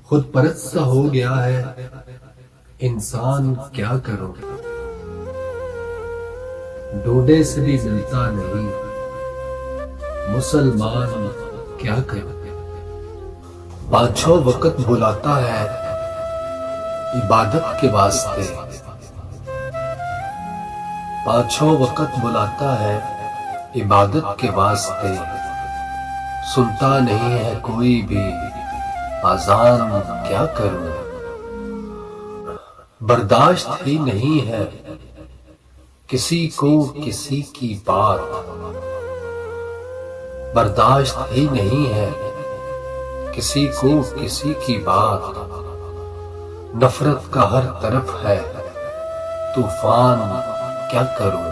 खुद परस्त सा हो गया है इंसान, क्या करो। ढूंढे से भी मिलता नहीं, मुसलमान क्या करो। पांचों वक्त बुलाता है इबादत के वास्ते, पांचों वक्त बुलाता है इबादत के वास्ते। सुनता नहीं है कोई भी आजान, क्या करूं। बर्दाश्त ही नहीं है किसी को किसी की बात, बर्दाश्त ही नहीं है किसी को किसी की बात। नफरत का हर तरफ है तूफान, क्या करूं।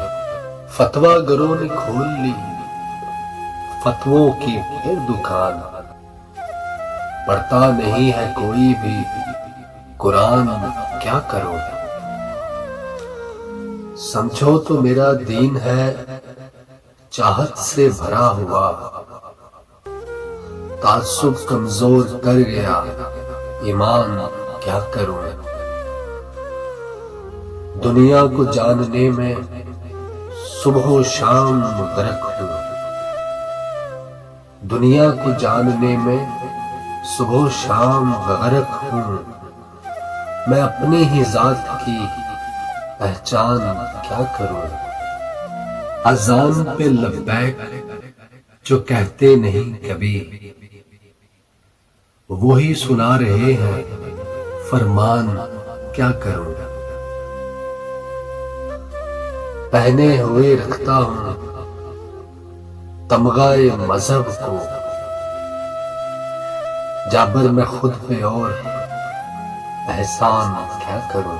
फतवा गरों ने खोल ली फतवों की फिर दुकान, पढ़ता नहीं है कोई भी कुरान, क्या करो। समझो तो मेरा दीन है चाहत से भरा हुआ, ताज्जुब कमजोर कर गया ईमान, क्या करूं। दुनिया को जानने में सुबह शाम मुदरक हूं, दुनिया को जानने में सुबह शाम गरक हूं। मैं अपनी ही जात की पहचान, क्या करूं। अजान पे लब्बैक जो कहते नहीं कभी, वही सुना रहे हैं फरमान, क्या करूं। पहने हुए रखता हूं तमगाए मजहब को, जाबर मैं खुद पे और एहसान, क्या करूं।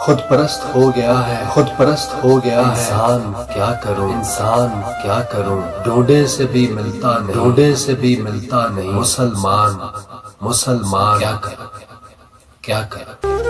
खुद परस्त हो गया है, खुद परस्त हो गया है इंसान, क्या करूं। इंसान क्या करूं, ढूंढे से भी मिलता नहीं, ढूंढे से भी मिलता नहीं। मुसलमान मुसलमान क्या करूं, क्या करूं।